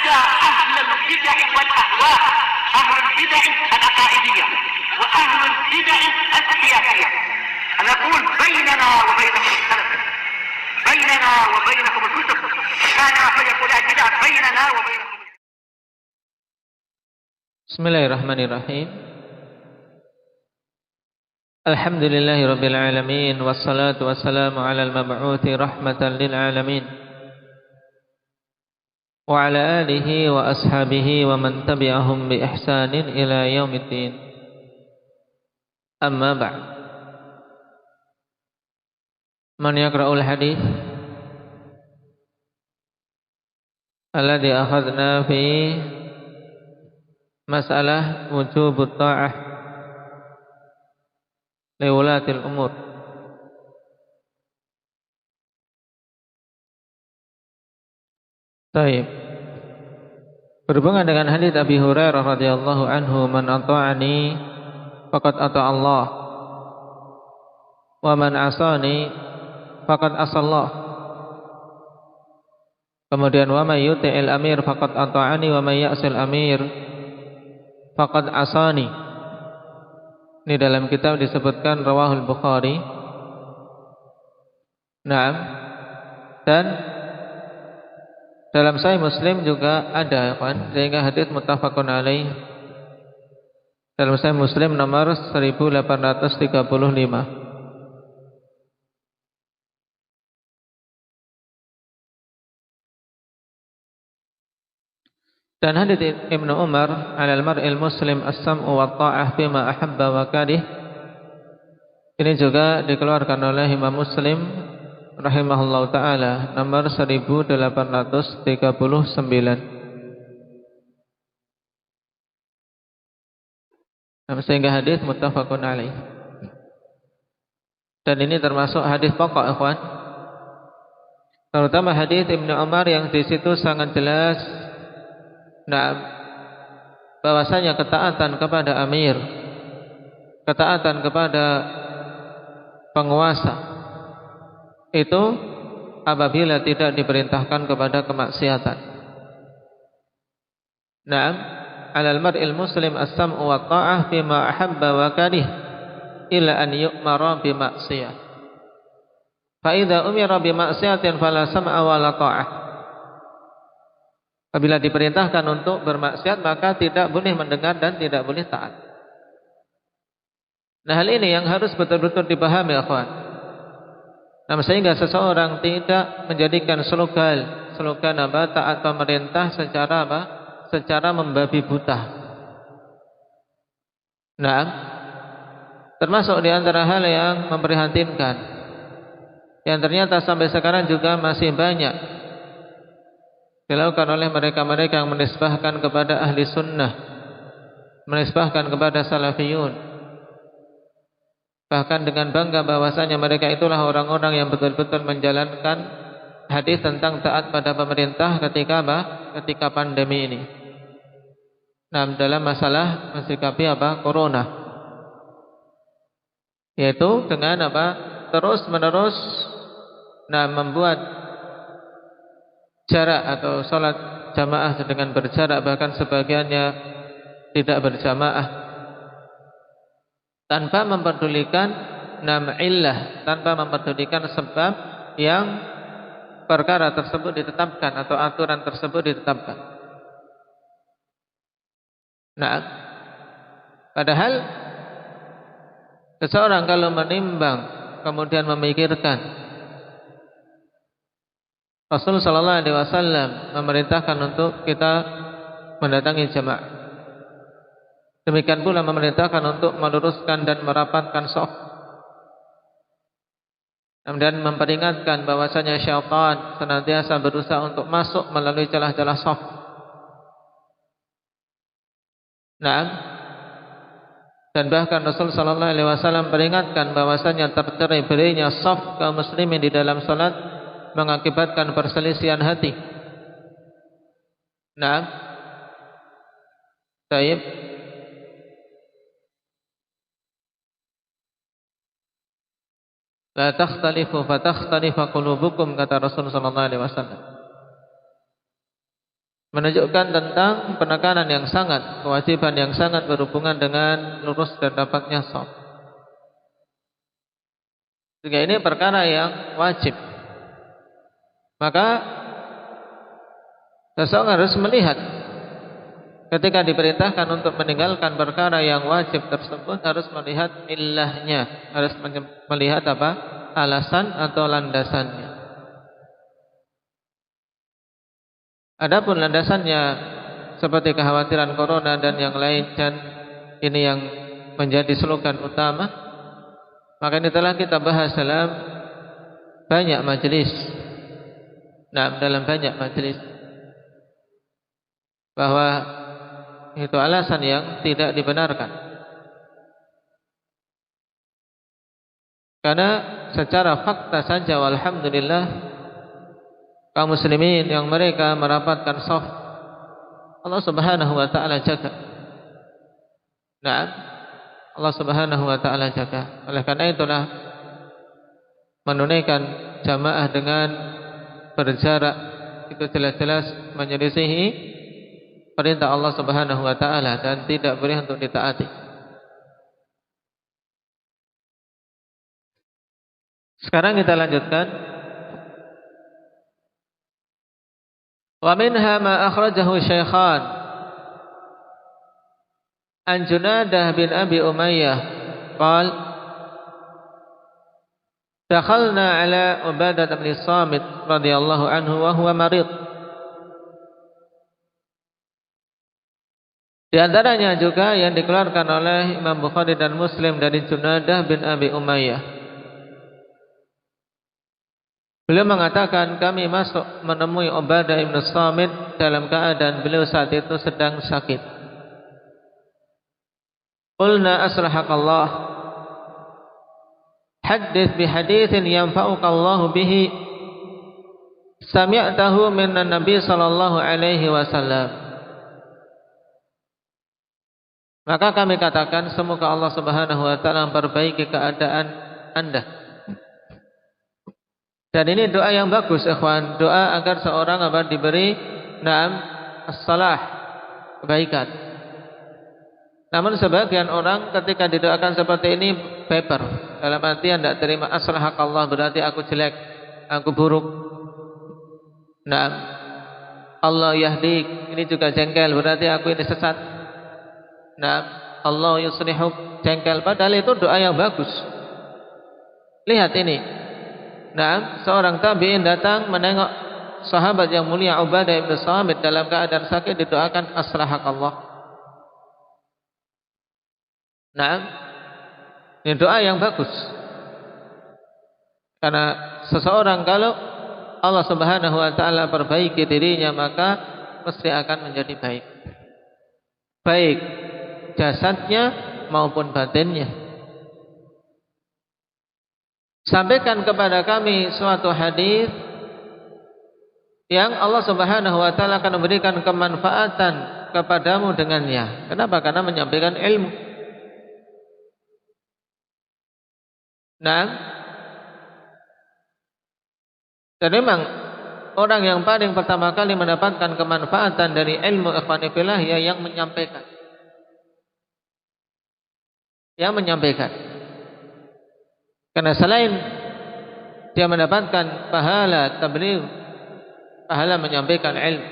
حتى أهل البدع والأهواء، أهل البدع العقائدية وأهل البدع السياسية. أنا أقول بيننا وبينكم السلف، بيننا وبينكم الكتب، كان فيقول البدع بيننا وبينكم. Bismillahirrahmanirrahim. Alhamdulillahi rabbil alamin, wassalatu wassalamu ala al-mab'uthi rahmatan lil alamin, wa ala alihi wa ashabihi wa man tabi'ahum bi ihsanin ila yaumiddin. Amma ba'd. Man yaqra'ul hadith alladhi akhadna fi masalah wujubut ta'ah liwulatil umur. Baik. Berhubungan dengan hadits Abi Hurairah radhiyallahu anhu, man ata'ani faqad ata'a Allah wa man asani faqad asallah. Kemudian wa may yuti'il amir faqad ata'ani wa may ya'sil amir faqad asani. Ini dalam kitab disebutkan rawahul Bukhari. Naam. Dan dalam Sahih Muslim juga ada, kan? Sehingga hadis muttafaqun alaih. Dalam Sahih Muslim nomor 1835. Dan hadits Ibnu Umar, "Alal mar'il muslim as-sam'u wa ta'ah bima ahabba wa karih." Ini juga dikeluarkan oleh Imam Muslim rahimahullahu taala nomor 1839. Sehingga hadis muttafaqun alaih. Dan ini termasuk hadis pokok, ikhwan. Terutama hadis Ibnu Umar yang di situ sangat jelas bahwasanya ketaatan kepada amir, ketaatan kepada penguasa itu apabila tidak diperintahkan kepada kemaksiatan. Naam, 'alal mar'il muslim as-sam'u wa ta'ah bima ahabba wa karih illa an yu'mara bi ma'siyah. Fa idza umira bi ma'siyatin fala sam'a wa la ta'ah. Apabila diperintahkan untuk bermaksiat, maka tidak boleh mendengar dan tidak boleh taat. Nah, hal ini yang harus betul-betul dipahami, akhwan. Nah, sehingga seseorang tidak menjadikan slogan taat pemerintah secara secara membabi buta. Nah, termasuk di antara hal yang memprihatinkan, yang ternyata sampai sekarang juga masih banyak dilakukan oleh mereka-mereka yang menisbahkan kepada ahli sunnah, menisbahkan kepada salafiyun, bahkan dengan bangga bahwasanya mereka itulah orang-orang yang betul-betul menjalankan hadis tentang taat pada pemerintah ketika pandemi ini. Nah, dalam masalah mensikapi corona, yaitu dengan terus menerus membuat jarak atau salat jamaah dengan berjarak, bahkan sebagiannya tidak berjamaah, tanpa mempedulikan illah, tanpa mempedulikan sebab yang perkara tersebut ditetapkan atau aturan tersebut ditetapkan. Nah, padahal seseorang kalau menimbang kemudian memikirkan, Rasul sallallahu alaihi wasallam memerintahkan untuk kita mendatangi jamaah. Demikian pula memerintahkan untuk meluruskan dan merapatkan shaf. Dan memperingatkan bahwasanya syaitan senantiasa berusaha untuk masuk melalui celah-celah shaf. Nah, dan bahkan Rasul sallallahu alaihi wasallam peringatkan bahwasanya tercerai-berainya shaf kaum muslimin di dalam salat mengakibatkan perselisihan hati. Nah, baik. La takhtalifu fatakhtalifa qulubukum, kata Rasul sallallahu alaihi wasallam. menunjukkan tentang penekanan yang sangat, kewajiban yang sangat berhubungan dengan lurus dan dapatnya shaf. Sehingga ini perkara yang wajib. Maka seseorang harus melihat ketika diperintahkan untuk meninggalkan perkara yang wajib tersebut, harus melihat ilahnya, harus melihat apa? Alasan atau landasannya. Adapun landasannya seperti kekhawatiran corona dan yang lain, dan ini yang menjadi slogan utama, maka ini telah kita bahas dalam banyak majelis. Nah, dalam banyak majelis, bahwa itu alasan yang tidak dibenarkan. Karena secara fakta saja, walhamdulillah, kaum muslimin yang mereka merapatkan shaf, Allah Subhanahu wa taala jaga. Nah, Allah Subhanahu wa taala jaga. Oleh karena itulah menunaikan jamaah dengan berjarak itu jelas-jelas menyelisihi perintah Allah Subhanahu wa taala dan tidak boleh untuk ditaati. Sekarang kita lanjutkan. Wa minha ma akhrajahu Syaikhan an Junadah bin Abi Umayyah qala dakhalna ala Ubadah bin Samit radhiyallahu anhu wa huwa marid. Di antaranya juga yang dikeluarkan oleh Imam Bukhari dan Muslim dari Junadah bin Abi Umayyah. Beliau mengatakan, kami masuk menemui Ubadah bin Samit dalam keadaan beliau saat itu sedang sakit. Qulna aslahakallah, haddits bihaditsin yanfa'ukallahu bihi sami'tahu minan Nabi sallallahu alaihi wasallam. Maka kami katakan, semoga Allah Subhanahu wa taala memperbaiki keadaan Anda. Dan ini doa yang bagus, ikhwan. Doa agar seorang diberi as-salah, kebaikan. Namun sebagian orang ketika didoakan seperti ini baper, dalam artian tidak terima. Aslahakallah berarti aku jelek, aku buruk. Allah yahdik, ini juga jengkel, berarti aku ini sesat. Allah yuslihuk, jengkel. Padahal itu doa yang bagus. Lihat ini. Seorang tabi'in datang menengok sahabat yang mulia Ubadah bin Samit dalam keadaan sakit, didoakan aslahakallah. Ini doa yang bagus. Karena seseorang kalau Allah Subhanahu wa taala perbaiki dirinya, maka pasti akan menjadi baik. Baik jasadnya maupun batinnya. Sampaikan kepada kami suatu hadis yang Allah Subhanahu wa taala akan memberikan kemanfaatan kepadamu dengannya. Kenapa? Karena menyampaikan ilmu. Dan memang orang yang paling pertama kali mendapatkan kemanfaatan dari ilmu ikhwani fillah yang menyampaikan. Yang menyampaikan. Karena selain dia mendapatkan pahala tabligh, pahala menyampaikan ilmu,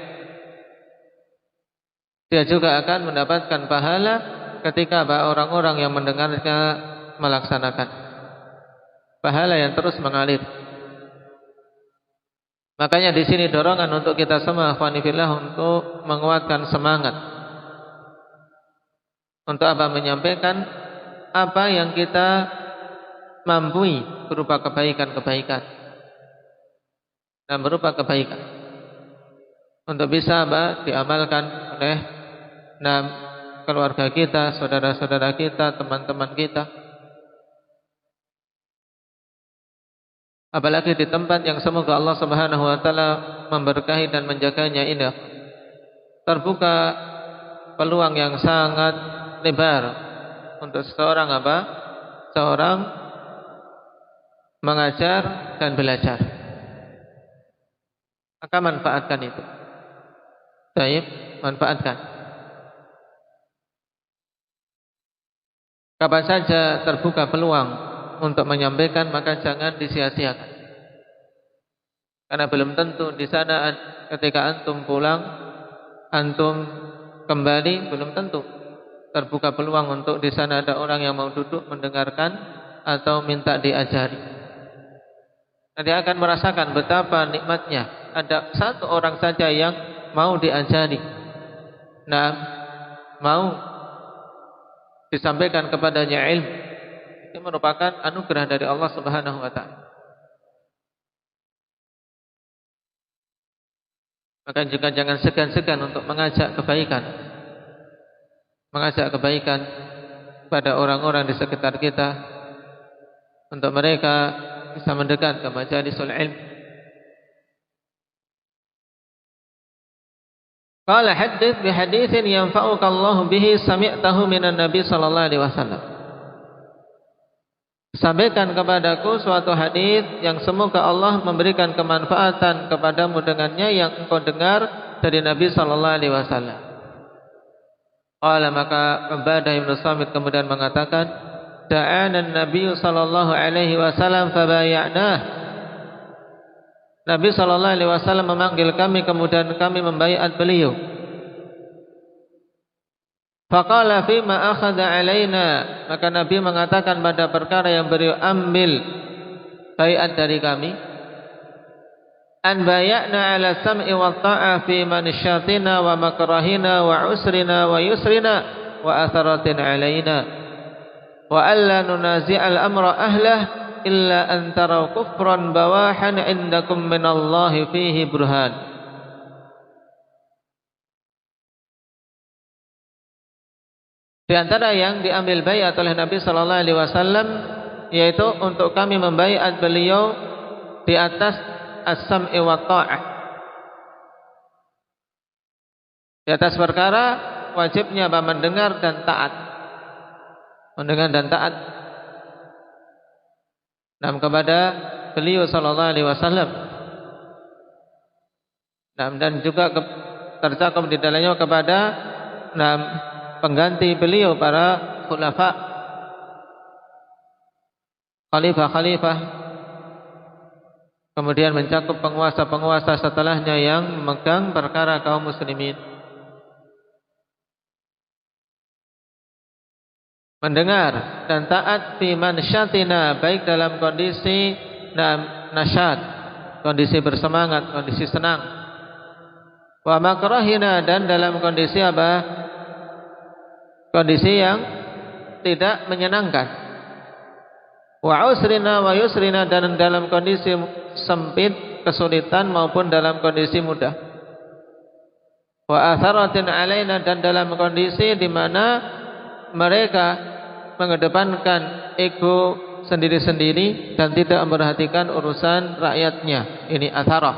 dia juga akan mendapatkan pahala ketika orang-orang yang mendengarnya melaksanakan, pahala yang terus mengalir. Makanya di sini dorongan untuk kita semua ikhwani fillah untuk menguatkan semangat untuk menyampaikan apa yang kita mampu berupa kebaikan-kebaikan dan berupa kebaikan untuk bisa diamalkan oleh keluarga kita, saudara-saudara kita, teman-teman kita. Apalagi di tempat yang semoga Allah Subhanahu wa taala memberkahi dan menjaganya ini, terbuka peluang yang sangat lebar untuk seorang seorang mengajar dan belajar. Maka manfaatkan itu. Baik, manfaatkan. Kapan saja terbuka peluang untuk menyampaikan, maka jangan disia-siakan. Karena belum tentu di sana ketika antum pulang, antum kembali, belum tentu terbuka peluang untuk di sana ada orang yang mau duduk mendengarkan atau minta diajari. Nanti akan merasakan betapa nikmatnya ada satu orang saja yang mau diajari. Nah, mau disampaikan kepadanya ilmu. Itu merupakan anugerah dari Allah Subhanahu wa taala. Maka juga jangan segan-segan untuk mengajak kebaikan. Mengajak kebaikan pada orang-orang di sekitar kita, untuk mereka bisa mendekat ke majalisul ilm. Qala hadits bi haditsin yanfa'uka Allah bihi sami'tahu minan Nabi sallallahu alaihi wasallam. Sampaikan kepadaku suatu hadis yang semoga Allah memberikan kemanfaatan kepadamu dengannya, yang engkau dengar dari Nabi sallallahu alaihi wasallam. Qala, maka Ubadah bin Samit kemudian mengatakan, da'ana an-nabiy sallallahu alaihi wasallam fabaya'nah. Nabi sallallahu alaihi wasallam memanggil kami, kemudian kami membaiat beliau. Faqala fima akhadha alaina, maka Nabi mengatakan pada perkara yang beliau ambil baiat dari kami, an bay'na ala sam'i wa ta'a fi mansyatina wa makrahina wa usrina wa yusrina wa atharatin alaina, wa alla nunazi'al amra ahlah illa an taraw kufran bawahan indakum minallahi fihi burhan. Di antara yang diambil baiat oleh Nabi sallallahu alaihi wasallam, yaitu untuk kami membaiat beliau di atas as-sam'i wa ta'ah, di atas perkara wajibnya mendengar dan taat, mendengar dan taat kepada beliau sallallahu alaihi wasallam. Dan juga tercakup di dalamnya kepada pengganti beliau, para khulafa, khalifah-khalifah, kemudian mencakup penguasa-penguasa setelahnya yang memegang perkara kaum muslimin. Mendengar dan taat fi mansyatina, baik dalam kondisi nasyat, kondisi bersemangat, kondisi senang, wa makrahina, dan dalam kondisi apa? Kondisi yang tidak menyenangkan. Wa usrina wa yusrina, dan dalam kondisi sempit, kesulitan, maupun dalam kondisi mudah. Wa atharatin alaina, dan dalam kondisi di mana mereka mengedepankan ego sendiri-sendiri dan tidak memperhatikan urusan rakyatnya. Ini atharah.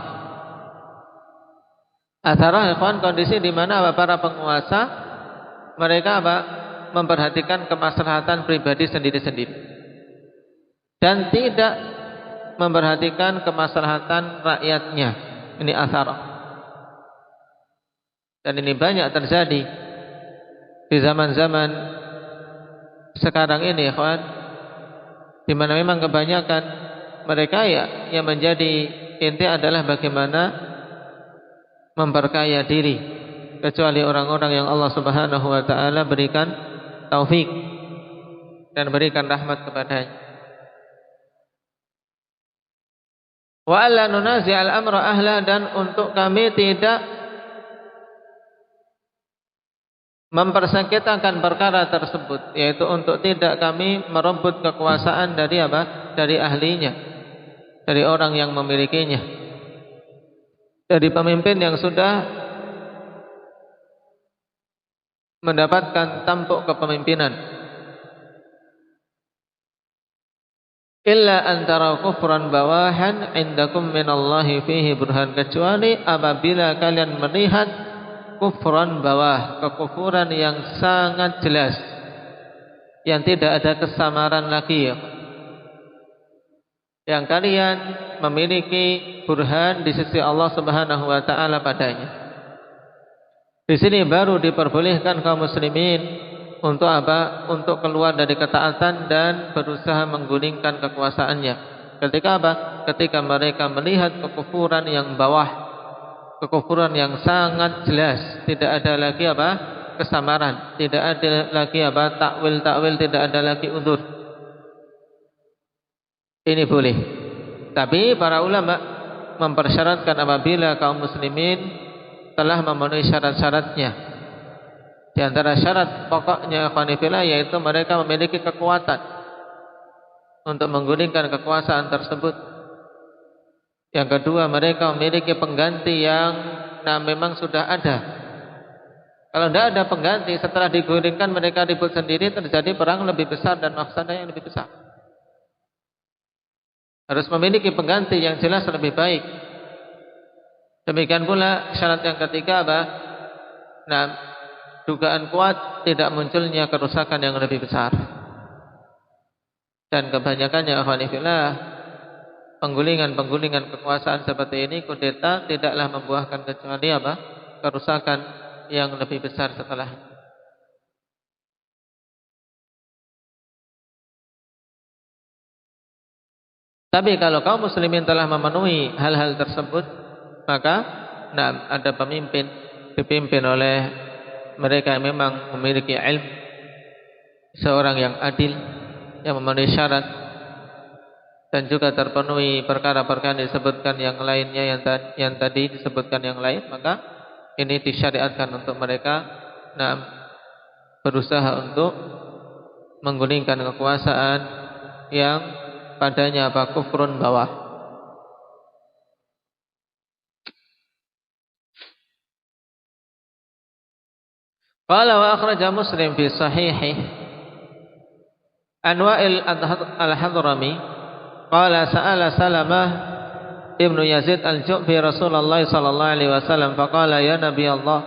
Atharah, ikhwan, kondisi di mana para penguasa mereka memperhatikan kemaslahatan pribadi sendiri-sendiri dan tidak memperhatikan kemaslahatan rakyatnya. Ini atharah. Dan ini banyak terjadi di zaman-zaman sekarang ini, ikhwan, di mana memang kebanyakan mereka yang menjadi inti adalah bagaimana memperkaya diri, kecuali orang-orang yang Allah Subhanahu wa taala berikan taufik dan berikan rahmat kepadanya. Wa alla nunazi'al amra ahla, dan untuk kami tidak mempersengketakan perkara tersebut, yaitu untuk tidak kami merebut kekuasaan dari dari ahlinya, dari orang yang memilikinya, dari pemimpin yang sudah mendapatkan tampuk kepemimpinan. Illa antara kufran bawahan indakum minallahi fihi burhan, kecuali apabila kalian melihat kufran bawah, kekufuran yang sangat jelas, yang tidak ada kesamaran lagi, yang kalian memiliki burhan di sisi Allah Subhanahu wa taala padanya. Di sini baru diperbolehkan kaum muslimin untuk apa? Untuk keluar dari ketaatan dan berusaha menggulingkan kekuasaannya. Ketika apa? Ketika mereka melihat kekufuran yang bawah, kekufuran yang sangat jelas, tidak ada lagi apa? Kesamaran, tidak ada lagi apa? Takwil, tidak ada lagi uzur. Ini boleh. Tapi para ulama mempersyaratkan apabila kaum muslimin telah memenuhi syarat-syaratnya. Di antara syarat pokoknya ikhwanifillah yaitu mereka memiliki kekuatan untuk menggulingkan kekuasaan tersebut. Yang kedua, mereka memiliki pengganti yang memang sudah ada. Kalau tidak ada pengganti, setelah digulingkan mereka ribut sendiri, terjadi perang lebih besar dan mafsadah yang lebih besar. Harus memiliki pengganti yang jelas lebih baik. Demikian pula syarat yang ketiga apa? Dugaan kuat tidak munculnya kerusakan yang lebih besar. Dan kebanyakannya ikhwanifillah, penggulingan kekuasaan seperti ini, kudeta, tidaklah membuahkan kecuali apa? Kerusakan yang lebih besar setelah. Tapi kalau kaum muslimin telah memenuhi hal-hal tersebut, maka ada pemimpin dipimpin oleh mereka yang memang memiliki ilmu, seorang yang adil, yang memenuhi syarat, dan juga terpenuhi perkara-perkara yang disebutkan yang lainnya, yang tadi disebutkan yang lain, maka ini disyariatkan untuk mereka berusaha untuk menggulingkan kekuasaan yang padanya apa? Kufrun bawah. Qala wa akhraja Muslim fi sahihi an Wa'il al-Hadrami qala sa'ala Salamah ibnu Yazid al-Ju'fi Rasulullah sallallahu alaihi wasallam faqala ya Nabi Allah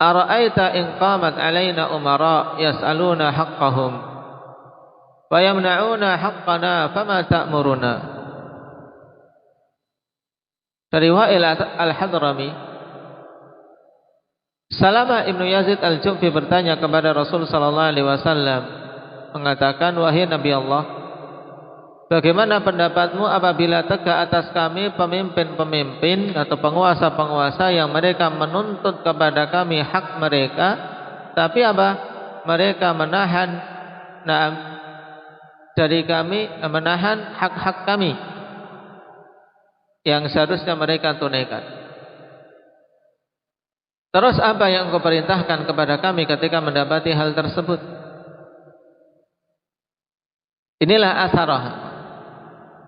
ara'aita in qamat alaina umara yas'aluna haqqahum wa yamna'una haqqana fama ta'muruna. Dari Wa'il al-Hadrami, Salamah ibnu Yazid al-Ju'fi bertanya kepada Rasul sallallahu alaihi wasallam, mengatakan, wahai Nabi Allah, bagaimana pendapatmu apabila tegak atas kami pemimpin-pemimpin atau penguasa-penguasa yang mereka menuntut kepada kami hak mereka, tapi apa? Mereka menahan dari kami, menahan hak-hak kami yang seharusnya mereka tunaikan. Terus apa yang engkau perintahkan kepada kami ketika mendapati hal tersebut? Inilah asarah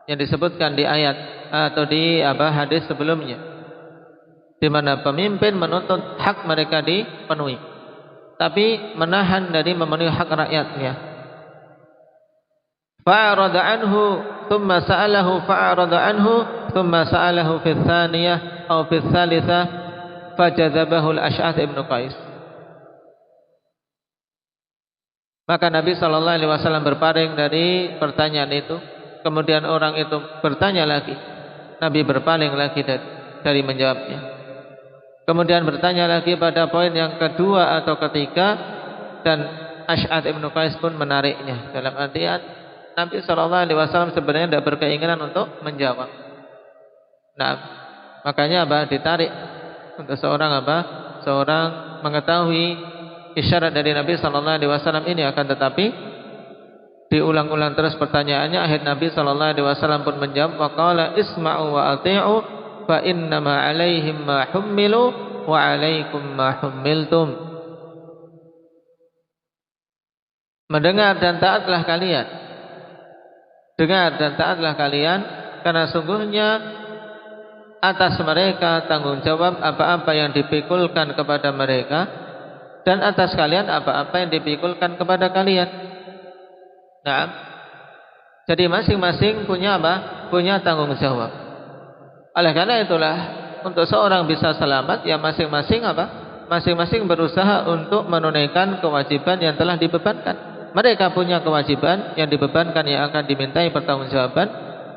yang disebutkan di ayat atau di hadis sebelumnya, di mana pemimpin menuntut hak mereka dipenuhi, tapi menahan dari memenuhi hak rakyatnya. Fa'arada anhu thumma sa'alahu fa'arada anhu thumma sa'alahu fi tsaniyah atau fi tsalitsah fajadzabahu al-Ash'ath ibn Qais. Maka Nabi sallallahu alaihi wasallam berpaling dari pertanyaan itu, kemudian orang itu bertanya lagi, Nabi berpaling lagi dari menjawabnya. Kemudian bertanya lagi pada poin yang kedua atau ketiga, dan Ash'ath ibn Qais pun menariknya. Dalam artian Nabi sallallahu alaihi wasallam sebenarnya tidak berkeinginan untuk menjawab. Makanya ditarik untuk seorang mengetahui isyarat dari Nabi sallallahu alaihi wasallam ini, akan tetapi diulang-ulang terus pertanyaannya. Akhir Nabi sallallahu alaihi wasallam pun menjawab, wa qala isma'u wa ati'u fa innama 'alaihim ma hummilu wa 'alaikum ma hummiltum. Mendengar dan taatlah kalian. Dengar dan taatlah kalian, karena sungguhnya atas mereka tanggung jawab apa-apa yang dipikulkan kepada mereka, dan atas kalian apa-apa yang dipikulkan kepada kalian. Jadi masing-masing punya punya tanggung jawab. Oleh karena itulah, untuk seorang bisa selamat, ya masing-masing berusaha untuk menunaikan kewajiban yang telah dibebankan. Mereka punya kewajiban yang dibebankan, yang akan dimintai pertanggungjawaban,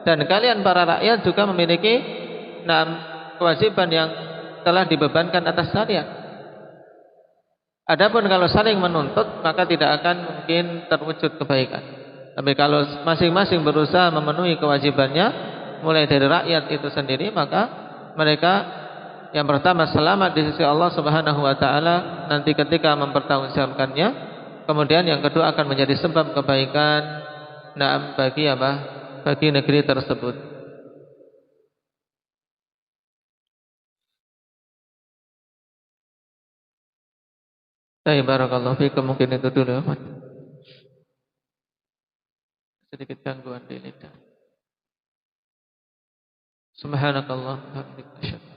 dan kalian para rakyat juga memiliki kewajiban yang telah dibebankan atas kalian. Adapun kalau saling menuntut, maka tidak akan mungkin terwujud kebaikan. Tapi kalau masing-masing berusaha memenuhi kewajibannya, mulai dari rakyat itu sendiri, maka mereka yang pertama selamat di sisi Allah Subhanahu wa taala nanti ketika mempertanggungjawabkannya. Kemudian yang kedua akan menjadi sebab kebaikan bagi apa? Bagi negeri tersebut. Baik, barakallahu fiikum. Mungkin itu dulu. Sedikit gangguan di lidah. Subhanakallah wa bihamdika.